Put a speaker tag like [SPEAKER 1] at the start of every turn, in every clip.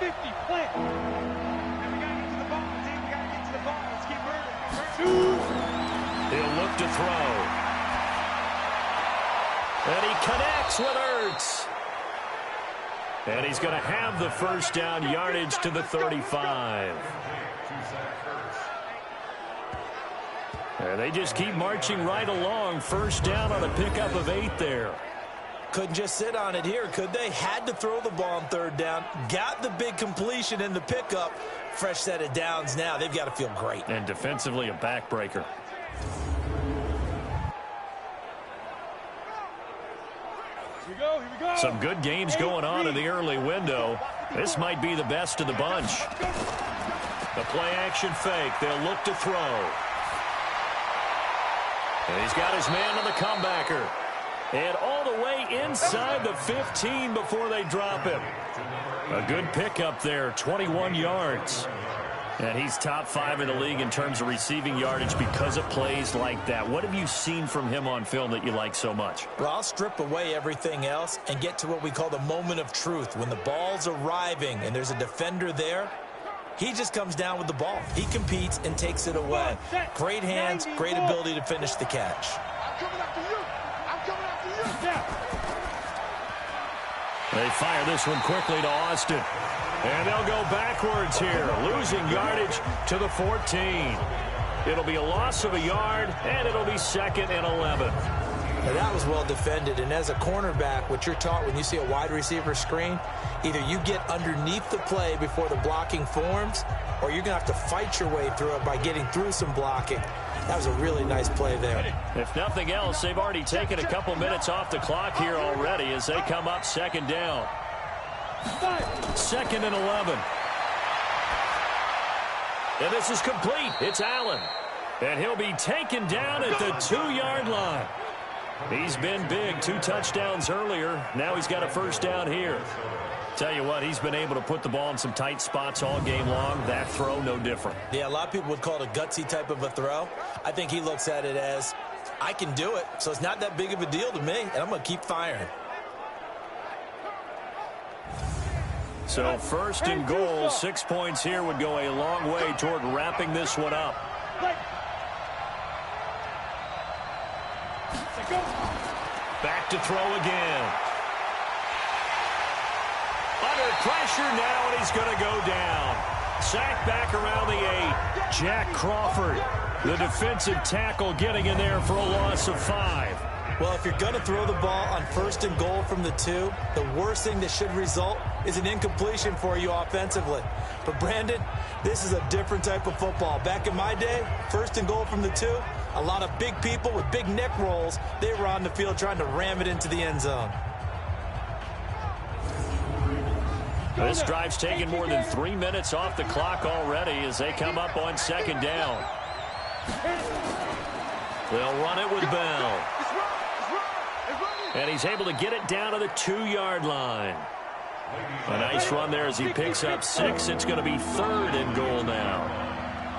[SPEAKER 1] 50, plant. And we got to get to the ball, team. We got to get to the ball. Let's keep moving.
[SPEAKER 2] He'll look to throw. And he connects with Ertz. And he's going to have the first down, yardage to the 35. And they just keep marching right along. First down on a pickup of 8 there.
[SPEAKER 3] Couldn't just sit on it here, could they? Had to throw the ball on third down. Got the big completion in the pickup. Fresh set of downs now. They've got to feel great.
[SPEAKER 2] And defensively, a backbreaker.
[SPEAKER 1] Here we go.
[SPEAKER 2] Some good games going on in the early window. This might be the best of the bunch. The play-action fake. They'll look to throw. And he's got his man on the comebacker. And all the way inside the 15 before they drop him. A good pickup there, 21 yards. And he's top 5 in the league in terms of receiving yardage because of plays like that. What have you seen from him on film that you like so much?
[SPEAKER 3] Well, I'll strip away everything else and get to what we call the moment of truth. When the ball's arriving and there's a defender there, he just comes down with the ball. He competes and takes it away. Great hands, great ability to finish the catch.
[SPEAKER 1] I'm coming after you. I'm coming after you.
[SPEAKER 2] They fire this one quickly to Austin. And they'll go backwards here, losing yardage to the 14. It'll be a loss of a yard, and it'll be 2nd and 11.
[SPEAKER 3] Now that was well defended, and as a cornerback, what you're taught when you see a wide receiver screen, either you get underneath the play before the blocking forms, or you're going to have to fight your way through it by getting through some blocking. That was a really nice play there.
[SPEAKER 2] If nothing else, they've already taken a couple minutes off the clock here already as they come up 2nd down. 2nd and 11. And this is complete. It's Allen. And he'll be taken down at the 2-yard line. He's been big, 2 touchdowns earlier. Now he's got a first down here. Tell you what, he's been able to put the ball in some tight spots all game long. That throw, no different.
[SPEAKER 3] Yeah, a lot of people would call it a gutsy type of a throw. I think he looks at it as, I can do it, so it's not that big of a deal to me, and I'm going to keep firing.
[SPEAKER 2] So 1st and goal, 6 points here would go a long way toward wrapping this one up. Back to throw again. Under pressure now, and he's going to go down. Sacked back around the 8. Jack Crawford, the defensive tackle, getting in there for a loss of 5.
[SPEAKER 3] Well, if you're going to throw the ball on 1st and goal from the 2, the worst thing that should result is an incompletion for you offensively. But, Brandon, this is a different type of football. Back in my day, 1st and goal from the 2, a lot of big people with big neck rolls, they were on the field trying to ram it into the end zone.
[SPEAKER 2] This drive's taken more than 3 minutes off the clock already as they come up on 2nd down. They'll run it with Bell. And he's able to get it down to the 2-yard line. A nice run there as he picks up 6. It's going to be 3rd and goal now.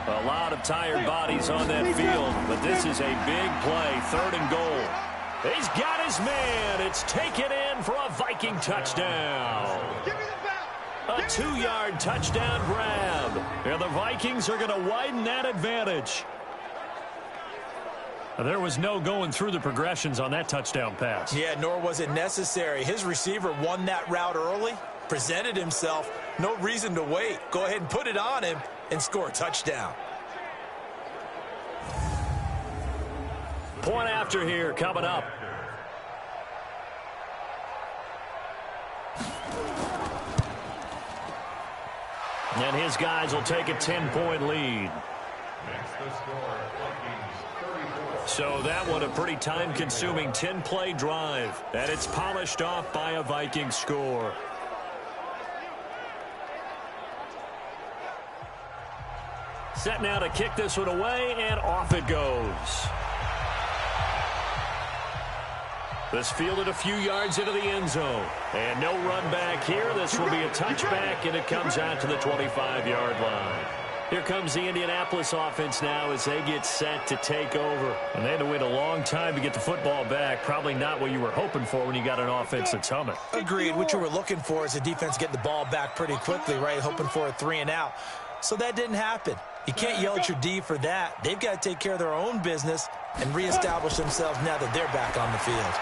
[SPEAKER 2] A lot of tired bodies on that field, but this is a big play. 3rd and goal. He's got his man. It's taken in for a Viking touchdown. A 2-yard touchdown grab. And the Vikings are going to widen that advantage. There was no going through the progressions on that touchdown pass.
[SPEAKER 3] Yeah, nor was it necessary. His receiver won that route early, presented himself. No reason to wait. Go ahead and put it on him and score a touchdown.
[SPEAKER 2] Point after here coming up. And his guys will take a 10-point lead. So that one a pretty time-consuming 10-play drive. And it's polished off by a Viking score. Set now to kick this one away, and off it goes. This fielded a few yards into the end zone. And no run back here. This will be a touchback, and it comes out to the 25-yard line. Here comes the Indianapolis offense now as they get set to take over. And they had to wait a long time to get the football back. Probably not what you were hoping for when you got an offense that's humming.
[SPEAKER 3] Agreed. What you were looking for is the defense get the ball back pretty quickly, right? Hoping for a 3 and out. So that didn't happen. You can't yell at your D for that. They've got to take care of their own business and reestablish themselves now that they're back on the field.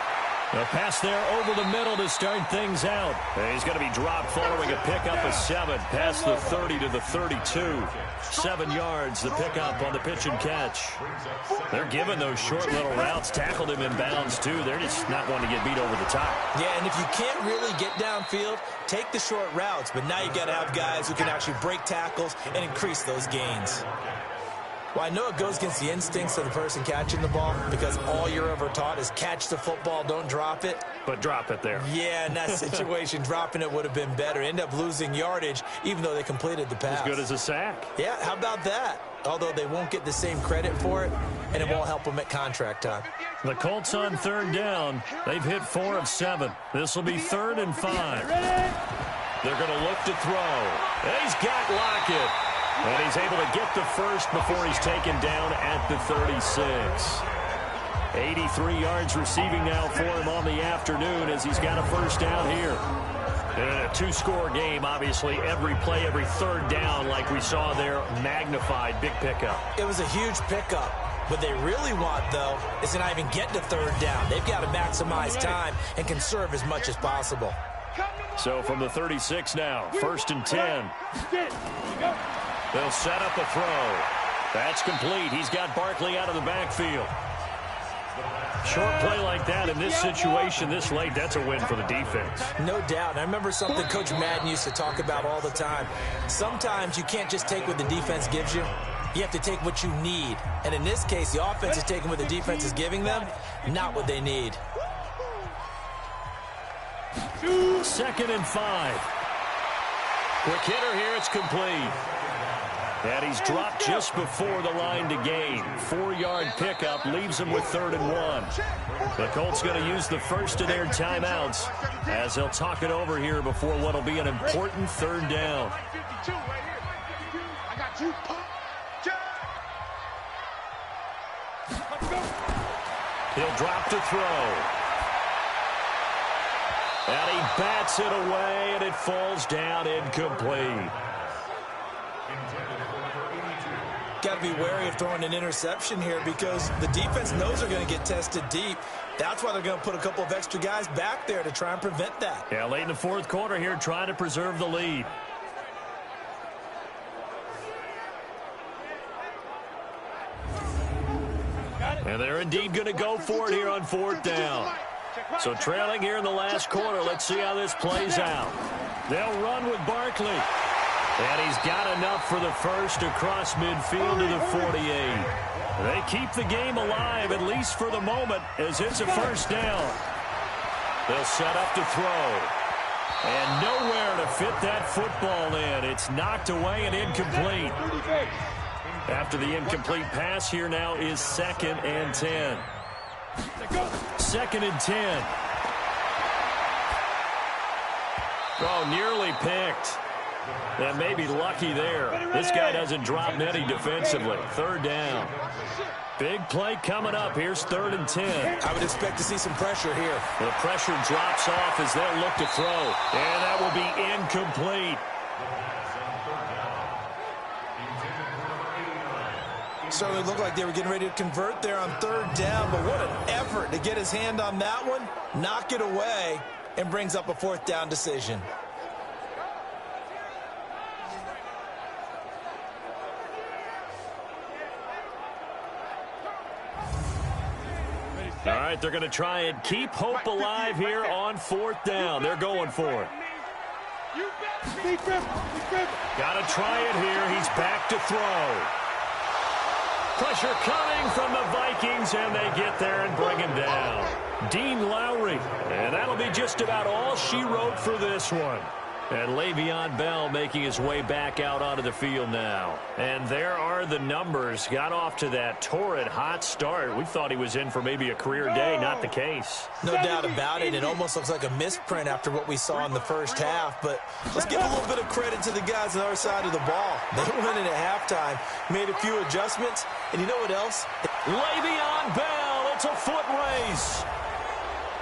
[SPEAKER 2] A pass there over the middle to start things out. And he's going to be dropped following a pickup of 7. Past the 30 to the 32. 7 yards, the pickup on the pitch and catch. They're giving those short little routes. Tackled him in bounds, too. They're just not wanting to get beat over the top.
[SPEAKER 3] Yeah, and if you can't really get downfield, take the short routes. But now you got to have guys who can actually break tackles and increase those gains. Well, I know it goes against the instincts of the person catching the ball because all you're ever taught is catch the football, don't drop it.
[SPEAKER 2] But drop it there.
[SPEAKER 3] Yeah, in that situation, dropping it would have been better. End up losing yardage even though they completed the pass.
[SPEAKER 2] As good as a sack.
[SPEAKER 3] Yeah, how about that? Although they won't get the same credit for it, and it won't help them at contract time.
[SPEAKER 2] The Colts on 3rd down. They've hit 4 of 7. This will be 3rd and 5. They're going to look to throw. He's got Lockett. And he's able to get the first before he's taken down at the 36. 83 yards receiving now for him on the afternoon as he's got a first down here. And in a 2-score game, obviously, every play, every 3rd down, like we saw there, magnified. Big pickup.
[SPEAKER 3] It was a huge pickup. What they really want, though, is to not even get to 3rd down. They've got to maximize time and conserve as much as possible.
[SPEAKER 2] So from the 36 now, 1st and 10. They'll set up a throw. That's complete. He's got Barkley out of the backfield. Short play like that in this situation this late, that's a win for the defense.
[SPEAKER 3] No doubt. I remember something Coach Madden used to talk about all the time. Sometimes you can't just take what the defense gives you. You have to take what you need. And in this case, the offense is taking what the defense is giving them, not what they need.
[SPEAKER 2] 2nd and 5. Quick hitter here, it's complete. And he's dropped just before the line to gain. 4-yard pickup leaves him with 3rd and 1. The Colts going to use the first of their timeouts as they'll talk it over here before what will be an important 3rd down. He'll drop to throw. And he bats it away, and it falls down incomplete.
[SPEAKER 3] Got to be wary of throwing an interception here because the defense knows they're going to get tested deep. That's why they're going to put a couple of extra guys back there to try and prevent that.
[SPEAKER 2] Yeah, late in the 4th quarter here, trying to preserve the lead. And they're indeed going to go for it here on 4th down. So trailing here in the last quarter, let's see how this plays out. They'll run with Barkley. And he's got enough for the first across midfield to the 48. They keep the game alive, at least for the moment, as it's a first down. They'll set up to throw. And nowhere to fit that football in. It's knocked away and incomplete. After the incomplete pass, here now is 2nd and 10. 2nd and 10. Oh, nearly picked. And maybe lucky there. This guy doesn't drop many defensively. 3rd down. Big play coming up. Here's 3rd and 10.
[SPEAKER 3] I would expect to see some pressure here.
[SPEAKER 2] The pressure drops off as they'll look to throw. And that will be incomplete.
[SPEAKER 3] Certainly looked like they were getting ready to convert there on 3rd down, but what an effort to get his hand on that one, knock it away, and brings up a 4th down decision.
[SPEAKER 2] All right, they're going to try and keep hope alive here on 4th down. They're going for it. Got to try it here. He's back to throw. Pressure coming from the Vikings, and they get there and bring him down. Dean Lowry, and that'll be just about all she wrote for this one. And Le'Veon Bell making his way back out onto the field now. And there are the numbers. Got off to that torrid hot start. We thought he was in for maybe a career day. Not the case.
[SPEAKER 3] No doubt about it. It almost looks like a misprint after what we saw in the first half. But let's give a little bit of credit to the guys on our side of the ball. They went in at halftime, made a few adjustments. And you know what else?
[SPEAKER 2] Le'Veon Bell. It's a foot race.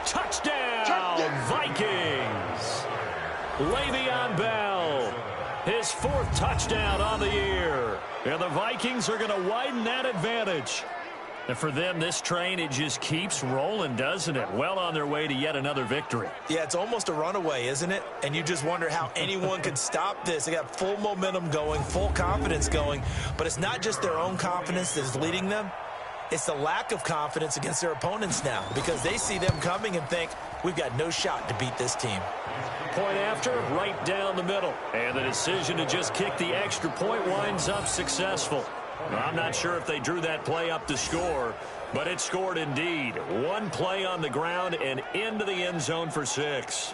[SPEAKER 2] Touchdown, Vikings. Le'Veon Bell, his 4th touchdown on the year. And the Vikings are going to widen that advantage. And for them, this train, it just keeps rolling, doesn't it? Well on their way to yet another victory.
[SPEAKER 3] Yeah, it's almost a runaway, isn't it? And you just wonder how anyone could stop this. They got full momentum going, full confidence going. But it's not just their own confidence that's leading them. It's the lack of confidence against their opponents now, because they see them coming and think, we've got no shot to beat this team.
[SPEAKER 2] Point after, right down the middle. And the decision to just kick the extra point winds up successful. I'm not sure if they drew that play up to score, but it scored indeed. One play on the ground and into the end zone for 6.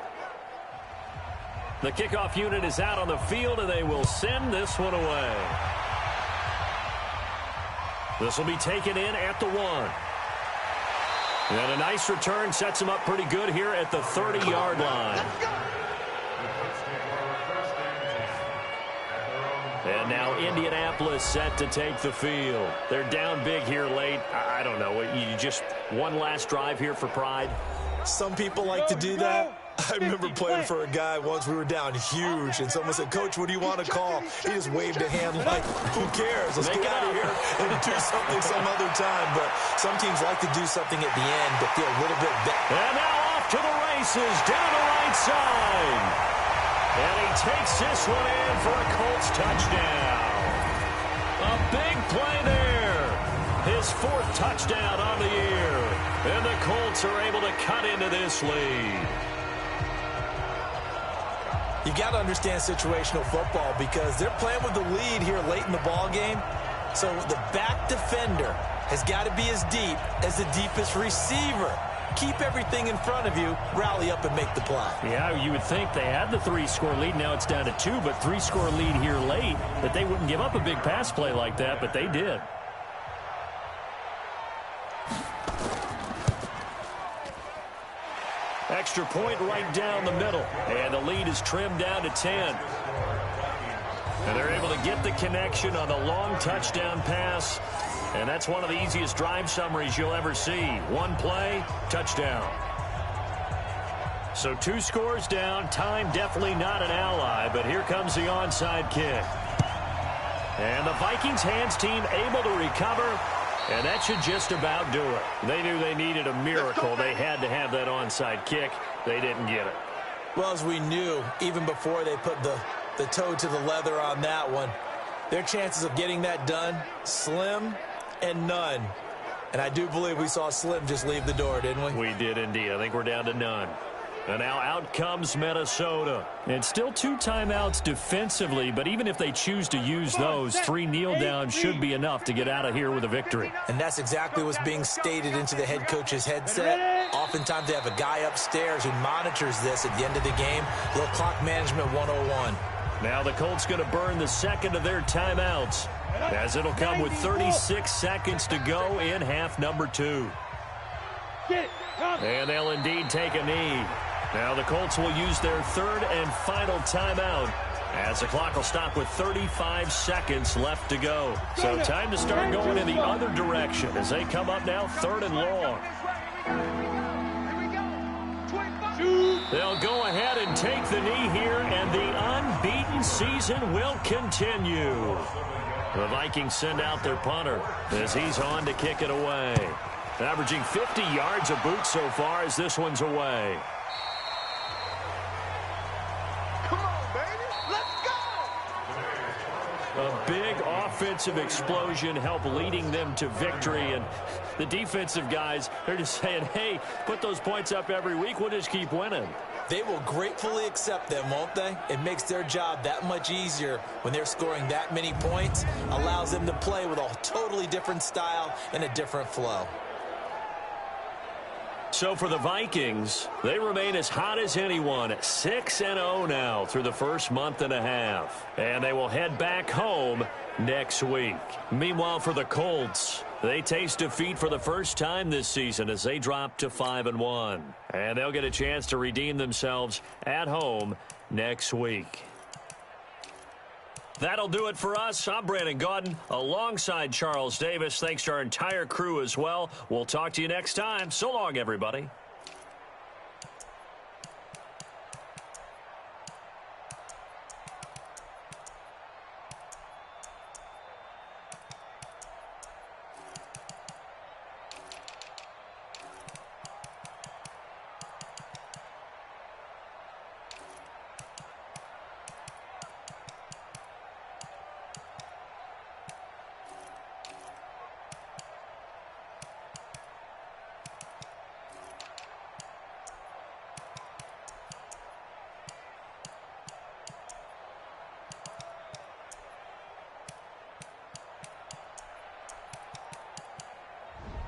[SPEAKER 2] The kickoff unit is out on the field, and they will send this one away. This will be taken in at the 1. And a nice return sets him up pretty good here at the 30-yard line. And now Indianapolis set to take the field. They're down big here late. I don't know. You just one last drive here for pride?
[SPEAKER 3] Some people like to do that. I remember playing for a guy once. We were down huge, and someone said, Coach, what do you want to call? He just waved a hand like, who cares? Let's get out of here and do something some other time. But some teams like to do something at the end to feel a little bit better.
[SPEAKER 2] And now off to the races, down the right side. And he takes this one in for a Colts touchdown. A big play there. His 4th touchdown on the year. And the Colts are able to cut into this lead.
[SPEAKER 3] You got to understand situational football because they're playing with the lead here late in the ball game. So the back defender has got to be as deep as the deepest receiver. Keep everything in front of you, rally up and make the play.
[SPEAKER 2] Yeah, you would think they had the 3-score lead. Now it's down to 2, but 3-score lead here late. That they wouldn't give up a big pass play like that, but they did. Extra point right down the middle. And the lead is trimmed down to 10. And they're able to get the connection on the long touchdown pass. And that's one of the easiest drive summaries you'll ever see. One play, touchdown. So 2 scores down. Time definitely not an ally, but here comes the onside kick. And the Vikings hands team able to recover. And that should just about do it. They knew they needed a miracle. They had to have that onside kick. They didn't get it.
[SPEAKER 3] Well, as we knew, even before they put the toe to the leather on that one, their chances of getting that done, slim and none. And I do believe we saw Slim just leave the door, didn't we?
[SPEAKER 2] We did indeed. I think we're down to none. And now out comes Minnesota. And still 2 timeouts defensively, but even if they choose to use those, 3 kneel downs should be enough to get out of here with a victory.
[SPEAKER 3] And that's exactly what's being stated into the head coach's headset. Oftentimes they have a guy upstairs who monitors this at the end of the game. A little clock management 101.
[SPEAKER 2] Now the Colts going to burn the second of their timeouts, as it'll come with 36 seconds to go in half number 2. And they'll indeed take a knee. Now the Colts will use their 3rd and final timeout, as the clock will stop with 35 seconds left to go. So time to start going in the other direction as they come up now 3rd and long. They'll go ahead and take the knee here, and the unbeaten season will continue. The Vikings send out their punter as he's on to kick it away. Averaging 50 yards a boot so far as this one's away.
[SPEAKER 1] Come on, baby. Let's go.
[SPEAKER 2] A big offensive explosion helped leading them to victory. And the defensive guys, they're just saying, hey, put those points up every week. We'll just keep winning.
[SPEAKER 3] They will gratefully accept them, won't they? It makes their job that much easier when they're scoring that many points. Allows them to play with a totally different style and a different flow.
[SPEAKER 2] So for the Vikings, they remain as hot as anyone, 6-0 now through the first month and a half. And they will head back home next week. Meanwhile, for the Colts, they taste defeat for the first time this season as they drop to 5-1. And they'll get a chance to redeem themselves at home next week. That'll do it for us. I'm Brandon Gaudin alongside Charles Davis. Thanks to our entire crew as well. We'll talk to you next time. So long, everybody.